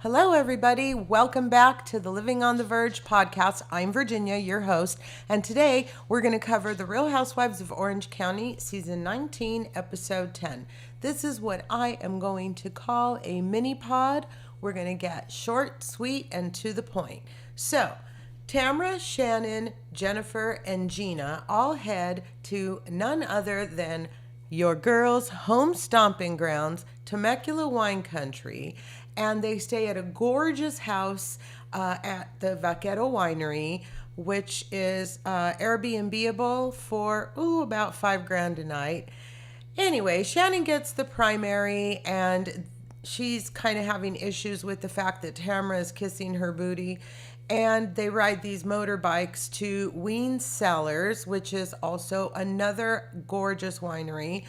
Hello, everybody. Welcome back to the Living on the Verge podcast. I'm Virginia, your host, and today we're going to cover The Real Housewives of Orange County, Season 19, Episode 10. This is what I am going to call a mini pod. We're going to get short, sweet, and to the point. So, Tamra, Shannon, Jennifer, and Gina all head to none other than your girls' home stomping grounds, Temecula wine country, and they stay at a gorgeous house at the Vaquero Winery, which is Airbnb-able for about $5,000 a night. Anyway, Shannon gets the primary, and she's kind of having issues with the fact that Tamra is kissing her booty. And they ride these motorbikes to Ween Cellars, which is also another gorgeous winery.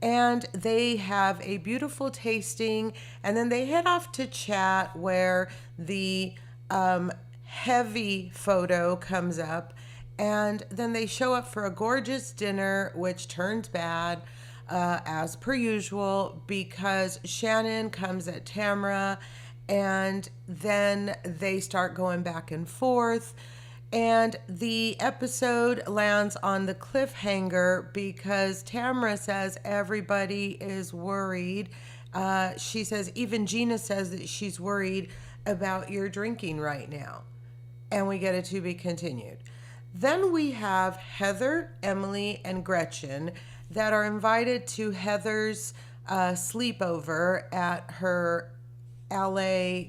And they have a beautiful tasting. And then they head off to chat where the heavy photo comes up. And then they show up for a gorgeous dinner, which turns bad as per usual because Shannon comes at Tamra. And then they start going back and forth. And the episode lands on the cliffhanger because Tamra says everybody is worried. She says, even Gina says that she's worried about your drinking right now. And we get a to be continued. Then we have Heather, Emily, and Gretchen that are invited to Heather's sleepover at her LA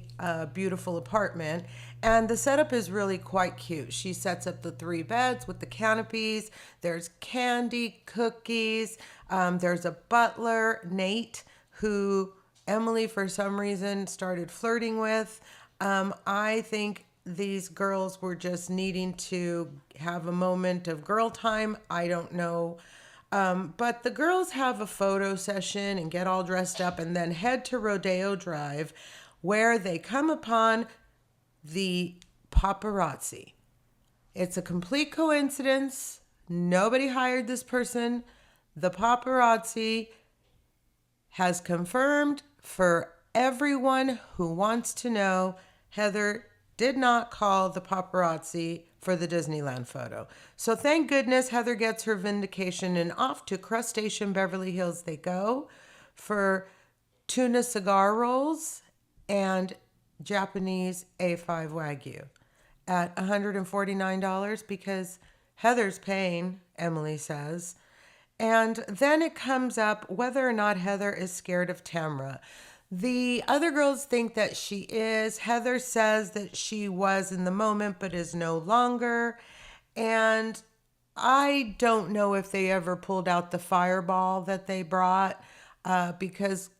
beautiful apartment, and the setup is really quite cute. She sets up the 3 beds with the canopies. There's candy, cookies. There's a butler, Nate, who Emily for some reason started flirting with. I think these girls were just needing to have a moment of girl time. I don't know. But the girls have a photo session and get all dressed up and then head to Rodeo Drive where they come upon the paparazzi. It's a complete coincidence. Nobody hired this person. The paparazzi has confirmed for everyone who wants to know Heather did not call the paparazzi for the Disneyland photo. So thank goodness Heather gets her vindication, and off to Crustacean Beverly Hills they go for tuna cigar rolls and Japanese A5 Wagyu at $149 because Heather's paying, Emily says. And then it comes up whether or not Heather is scared of Tamra. The other girls think that she is. Heather says that she was in the moment but is no longer. And I don't know if they ever pulled out the fireball that they brought because,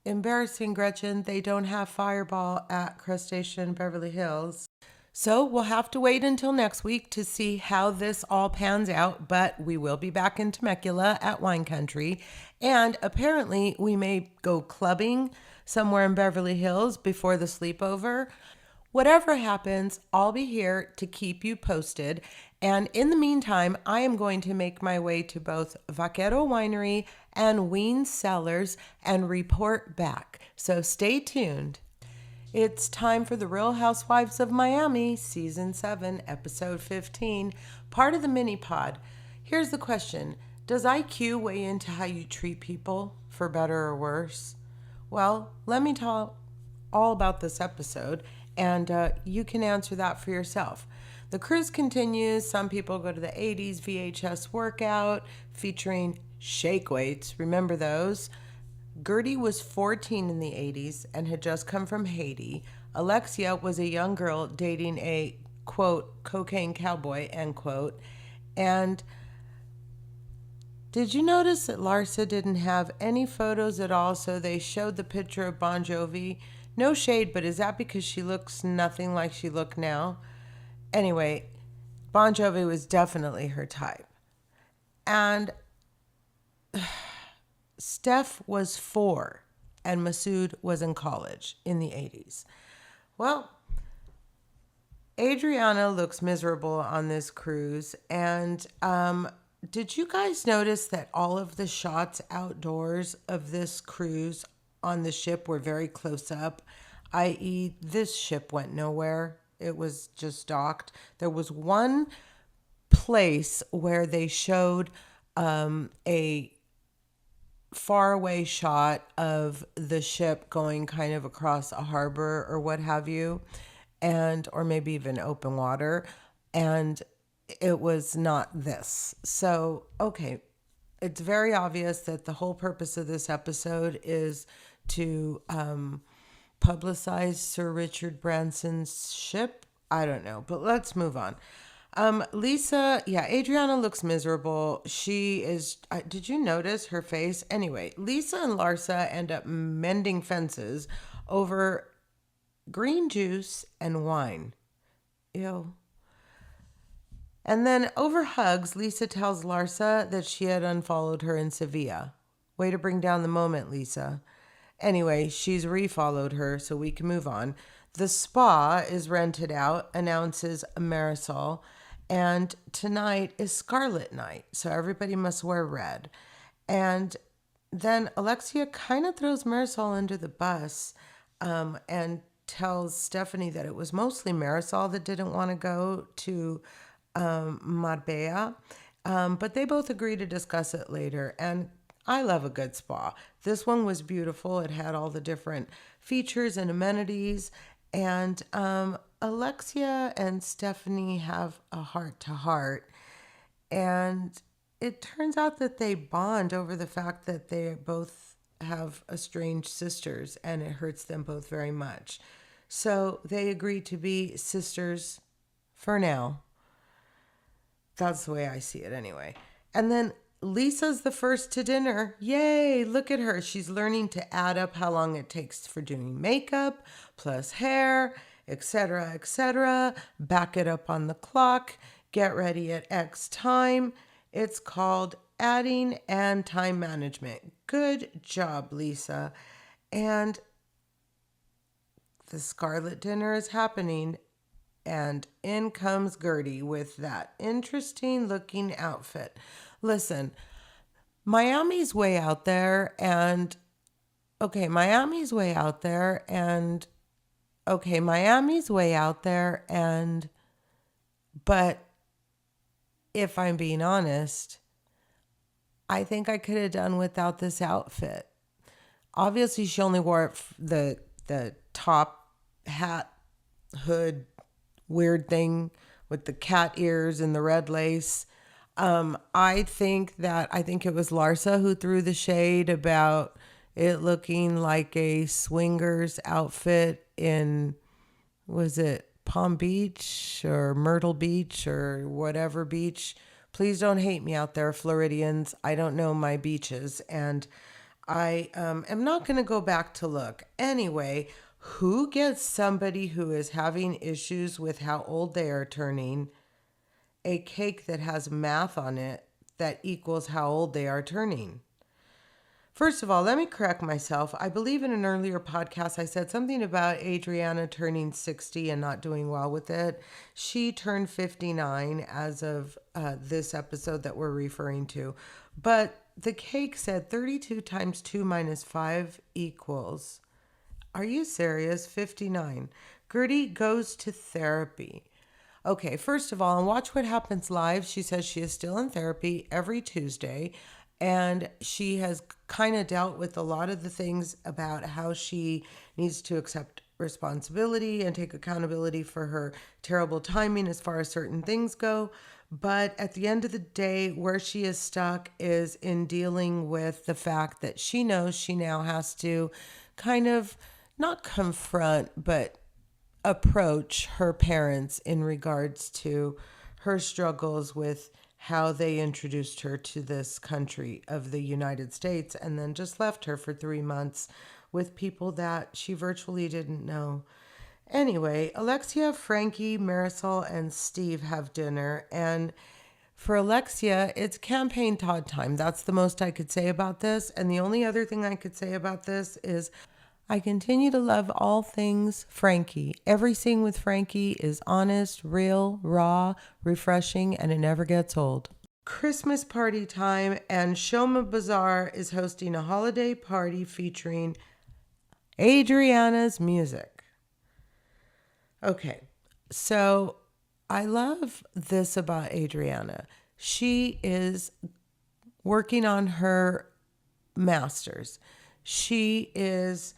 embarrassing Gretchen, they don't have fireball at Crustacean Beverly Hills. So we'll have to wait until next week to see how this all pans out, but we will be back in Temecula at Wine Country. And apparently we may go clubbing somewhere in Beverly Hills before the sleepover. Whatever happens, I'll be here to keep you posted. And in the meantime, I am going to make my way to both Vaquero Winery and Ween Cellars and report back. So stay tuned. It's time for The Real Housewives of Miami, Season 7, Episode 15, part of the mini pod. Here's the question. Does IQ weigh into how you treat people, for better or worse? Well, let me talk all about this episode, and you can answer that for yourself. The cruise continues. Some people go to the 80s VHS workout featuring shake weights. Remember those? Gertie was 14 in the 80s and had just come from Haiti. Alexia was a young girl dating a, quote, cocaine cowboy, end quote. And did you notice that Larsa didn't have any photos at all? So they showed the picture of Bon Jovi. No shade, but is that because she looks nothing like she looked now? Anyway, Bon Jovi was definitely her type. And Steph was 4 and Masood was in college in the 80s. Well, Adriana looks miserable on this cruise. And did you guys notice that all of the shots outdoors of this cruise on the ship were very close up? i.e., this ship went nowhere. It was just docked. There was one place where they showed a faraway shot of the ship going kind of across a harbor or what have you, and or maybe even open water, and it was not this. So, okay, it's very obvious that the whole purpose of this episode is to publicize Sir Richard Branson's ship. I don't know, but let's move on. Lisa, yeah, Adriana looks miserable. She is, did you notice her face? Anyway, Lisa and Larsa end up mending fences over green juice and wine. Ew. And then over hugs, Lisa tells Larsa that she had unfollowed her in Sevilla. Way to bring down the moment, Lisa. Anyway, she's refollowed her, so we can move on. The spa is rented out, announces Marisol. And tonight is Scarlett night, so everybody must wear red. And then Alexia kind of throws Marisol under the bus and tells Stephanie that it was mostly Marisol that didn't want to go to Marbella. But they both agree to discuss it later. And I love a good spa. This one was beautiful. It had all the different features and amenities. And Alexia and Stephanie have a heart-to-heart. And it turns out that they bond over the fact that they both have estranged sisters, and it hurts them both very much. So they agree to be sisters for now. That's the way I see it anyway. And then Lisa's the first to dinner. Yay, look at her. She's learning to add up how long it takes for doing makeup, plus hair, etc., etc. Back it up on the clock. Get ready at X time. It's called adding and time management. Good job, Lisa. And the Scarlett dinner is happening. And in comes Gertie with that interesting looking outfit. Listen, Miami's way out there and Miami's way out there but if I'm being honest, I think I could have done without this outfit. Obviously, she only wore the top hat, hood, weird thing with the cat ears and the red lace. I think it was Larsa who threw the shade about it looking like a swingers outfit in, was it Palm Beach or Myrtle Beach or whatever beach? Please don't hate me out there, Floridians. I don't know my beaches, and I am not going to go back to look. Anyway, who gets somebody who is having issues with how old they are turning a cake that has math on it that equals how old they are turning? First of all, let me correct myself. I believe in an earlier podcast I said something about Adriana turning 60 and not doing well with it. She turned 59 as of this episode that we're referring to. But the cake said 32 times 2 minus 5 equals... Are you serious? 59. Gertie goes to therapy. Okay, first of all, on Watch What Happens Live, she says she is still in therapy every Tuesday, and she has kind of dealt with a lot of the things about how she needs to accept responsibility and take accountability for her terrible timing as far as certain things go. But at the end of the day, where she is stuck is in dealing with the fact that she knows she now has to kind of not confront, but approach her parents in regards to her struggles with how they introduced her to this country of the United States and then just left her for 3 months with people that she virtually didn't know. Anyway, Alexia, Frankie, Marisol, and Steve have dinner, and for Alexia, it's campaign Todd time. That's the most I could say about this. And the only other thing I could say about this is I continue to love all things Frankie. Every scene with Frankie is honest, real, raw, refreshing, and it never gets old. Christmas party time, and Shoma Bazaar is hosting a holiday party featuring Adriana's music. Okay, so I love this about Adriana. She is working on her master's. She is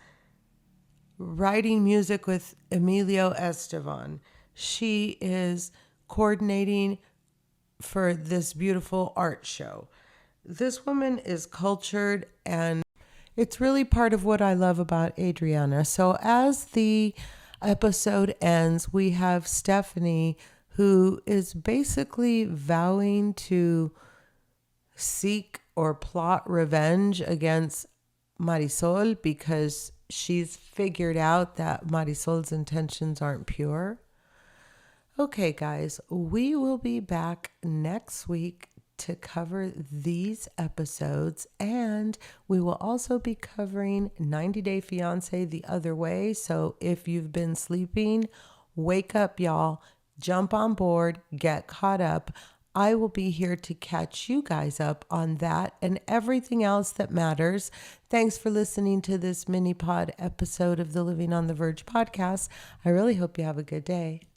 writing music with Emilio Estevan. She is coordinating for this beautiful art show. This woman is cultured, and it's really part of what I love about Adriana. So as the episode ends, we have Stephanie, who is basically vowing to seek or plot revenge against Marisol because she's figured out that Marisol's intentions aren't pure. Okay, guys, we will be back next week to cover these episodes, and we will also be covering 90 Day Fiancé the other way. So if you've been sleeping, wake up, y'all. Jump on board, get caught up. I will be here to catch you guys up on that and everything else that matters. Thanks for listening to this mini pod episode of the Living on the Verge podcast. I really hope you have a good day.